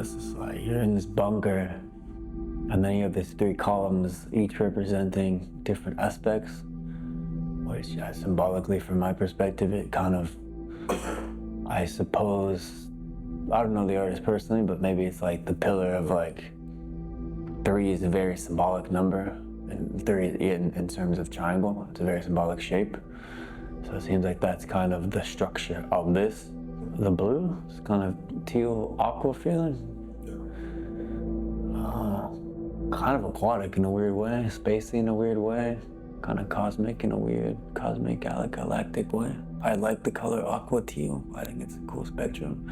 it's just like you're in this bunker, and then you have these 3 columns, each representing different aspects, which symbolically, from my perspective, it kind of, I suppose, I don't know the artist personally, but maybe it's like the pillar of like 3 is a very symbolic number, and 3 in terms of triangle, it's a very symbolic shape. So it seems like that's kind of the structure of this. The blue is kind of teal aqua feeling. Kind of aquatic in a weird way, spacey in a weird way, kind of cosmic in a weird cosmic galactic way. I like the color aqua teal. I think it's a cool spectrum.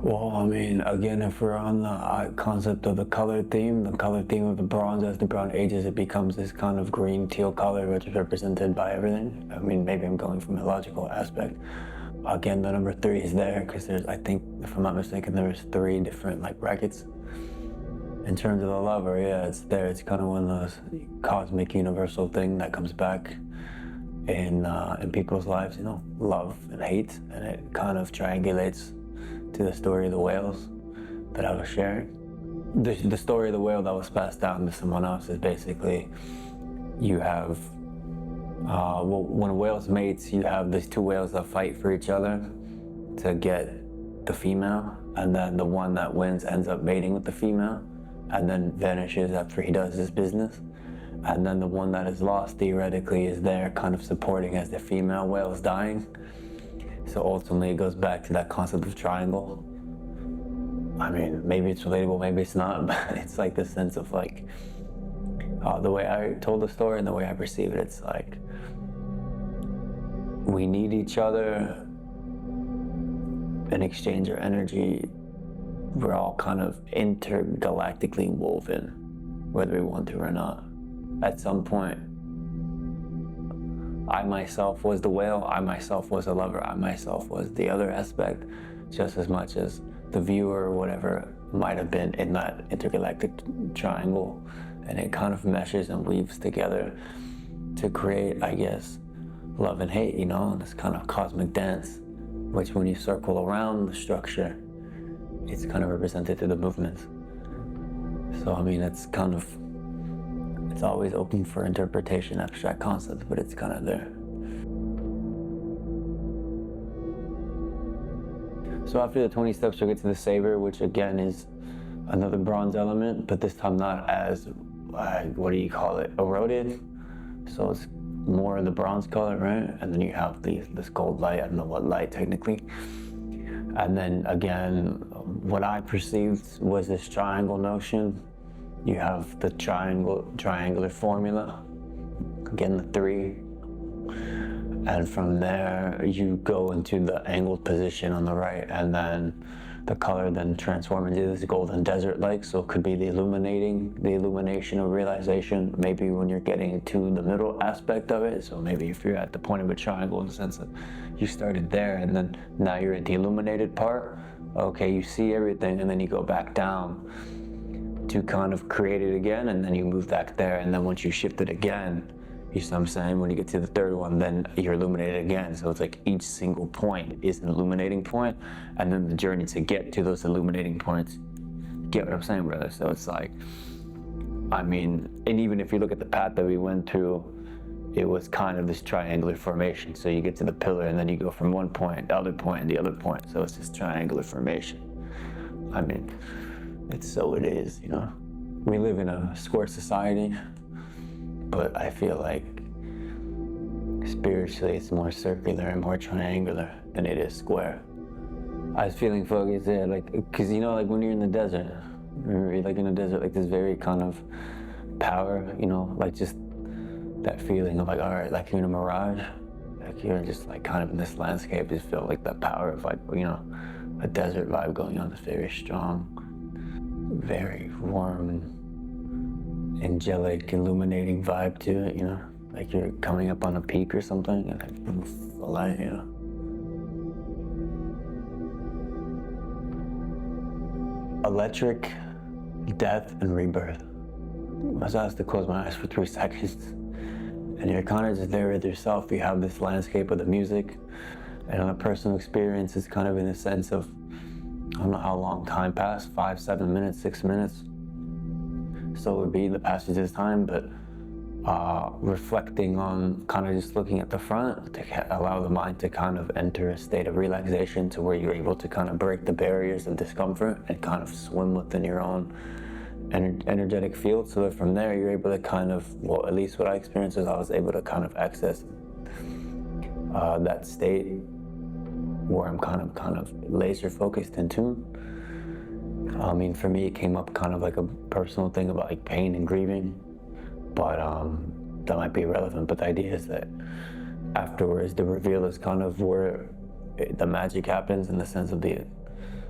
Well, I mean, again, if we're on the concept of the color theme of the bronze, as the bronze ages, it becomes this kind of green teal color, which is represented by everything. I mean, maybe I'm going from a logical aspect. Again, the number 3 is there because there's, I think, if I'm not mistaken, there's 3 different like brackets. In terms of the lover, yeah, it's there. It's kind of one of those cosmic, universal thing that comes back in people's lives, you know, love and hate, and it kind of triangulates to the story of the whales that I was sharing. The story of the whale that was passed down to someone else is basically, you have, when whales mates, you have these 2 whales that fight for each other to get the female, and then the one that wins ends up mating with the female, and then vanishes after he does his business. And then the one that is lost, theoretically, is there kind of supporting as the female whale is dying. So ultimately it goes back to that concept of triangle. I mean, maybe it's relatable, maybe it's not, but it's like the sense of like, the way I told the story and the way I perceive it, it's like, we need each other and exchange our energy. We're all kind of intergalactically woven, whether we want to or not. At some point, I myself was the whale, I myself was a lover, I myself was the other aspect, just as much as the viewer or whatever might have been in that intergalactic triangle. And it kind of meshes and weaves together to create, I guess, love and hate, you know, this kind of cosmic dance, which when you circle around the structure, it's kind of represented through the movements. So, I mean, it's kind of, it's always open for interpretation, abstract concepts, but it's kind of there. So after the 20 steps, you'll get to the saber, which again is another bronze element, but this time not as, what do you call it, eroded. So it's more of the bronze color, right? And then you have this gold light, I don't know what light technically. And then again, what I perceived was this triangle notion. You have the triangular formula, again the 3. And from there, you go into the angled position on the right, and then the color then transforms into this golden desert-like, so it could be the illumination of realization, maybe when you're getting to the middle aspect of it. So maybe if you're at the point of a triangle in the sense that you started there, and then now you're at the illuminated part, okay, you see everything, and then you go back down to kind of create it again, and then you move back there, and then once you shift it again, you see what I'm saying? When you get to the 3rd one, then you're illuminated again. So it's like each single point is an illuminating point, and then the journey to get to those illuminating points. Get what I'm saying, brother? So it's like, I mean, and even if you look at the path that we went through, it was kind of this triangular formation. So you get to the pillar, and then you go from one point, the other point, and the other point. So it's this triangular formation. I mean, it's so it is, you know? We live in a square society, but I feel like spiritually it's more circular and more triangular than it is square. I was feeling focused there, like, cause you know, like when you're in the desert, you're like in the desert, like this very kind of power, you know, like just that feeling of like, all right, like you're in a mirage, like you're just like kind of in this landscape, just feel like that power of like, you know, a desert vibe going on, this very strong, very warm, angelic, illuminating vibe to it, you know? Like you're coming up on a peak or something, and like, poof, a light, you know? Electric, death, and rebirth. I was asked to close my eyes for 3 seconds, and you're kind of just there with yourself. You have this landscape of the music, And on a personal experience, it's kind of in the sense of, I don't know how long time passed, 5, 7 minutes, 6 minutes. So it would be the passage of time, but reflecting on kind of just looking at the front to allow the mind to kind of enter a state of relaxation to where you're able to kind of break the barriers of discomfort and kind of swim within your own energetic field. So that from there, you're able to kind of, well, at least what I experienced is I was able to kind of access that state where I'm kind of laser focused and tuned. I mean, for me, it came up kind of like a personal thing about like pain and grieving, but that might be irrelevant. But the idea is that afterwards, the reveal is kind of where the magic happens, in the sense of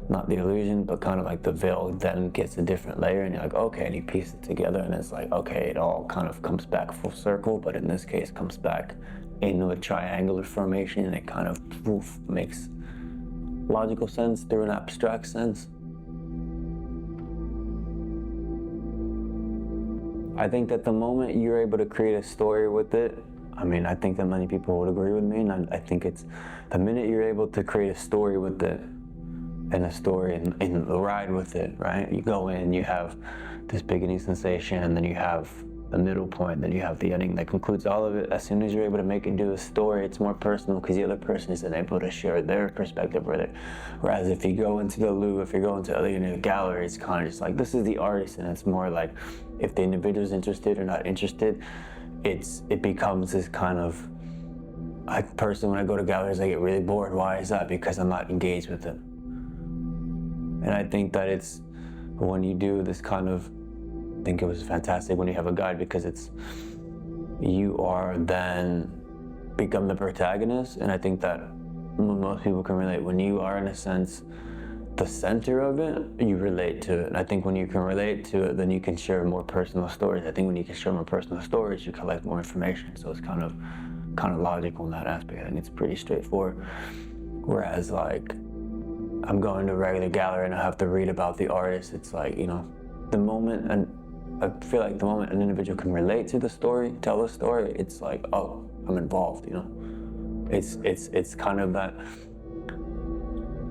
not the illusion, but kind of like the veil then gets a different layer, and you're like, okay, and you piece it together, and it's like, okay, it all kind of comes back full circle, but in this case, comes back into a triangular formation, and it kind of makes logical sense through an abstract sense. I think that the moment you're able to create a story with it, I mean, I think that many people would agree with me, and I think it's the minute you're able to create a story with it, and a story and ride with it, right? You go in, you have this beginning sensation, and then you have the middle point, then you have the ending that concludes all of it. As soon as you're able to make it do a story, it's more personal because the other person isn't able to share their perspective with it. Whereas if you go into the Louvre, if you go into a gallery, it's kind of just like, this is the artist, and it's more like, if the individual's interested or not interested, it becomes this kind of, I personally, when I go to galleries, I get really bored. Why is that? Because I'm not engaged with it. And I think that it's when you do this kind of, I think it was fantastic when you have a guide, because you are then become the protagonist. And I think that most people can relate. When you are, in a sense, the center of it, you relate to it. And I think when you can relate to it, then you can share more personal stories. I think when you can share more personal stories, you collect more information. So it's kind of logical in that aspect. I think it's pretty straightforward. Whereas like, I'm going to a regular gallery and I have to read about the artist. It's like, the moment, and I feel like the moment an individual can relate to the story, tell the story, it's like, oh, I'm involved, It's kind of that,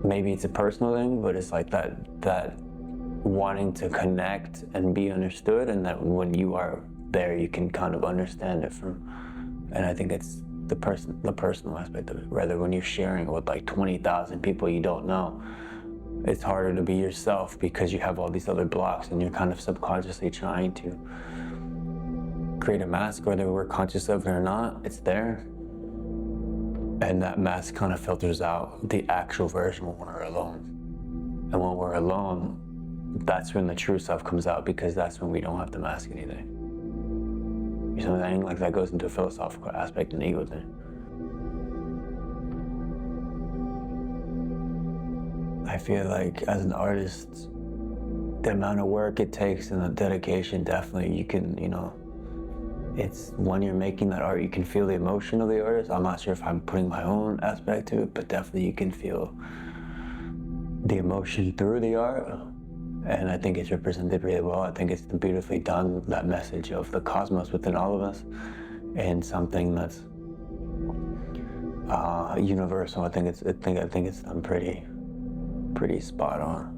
maybe it's a personal thing, but it's like that wanting to connect and be understood, and that when you are there, you can kind of understand it and I think it's the personal aspect of it. Rather, when you're sharing with like 20,000 people you don't know, it's harder to be yourself because you have all these other blocks, and you're kind of subconsciously trying to create a mask, whether we're conscious of it or not. It's there, and that mask kind of filters out the actual version when we're alone. And when we're alone, that's when the true self comes out, because that's when we don't have to mask anything. You know what I'm saying? Like, that goes into a philosophical aspect and ego thing. I feel like as an artist, the amount of work it takes and the dedication, definitely you can, it's when you're making that art, you can feel the emotion of the artist. I'm not sure if I'm putting my own aspect to it, but definitely you can feel the emotion through the art. And I think it's represented really well. I think it's beautifully done, that message of the cosmos within all of us, and something that's universal. I think it's done pretty spot on.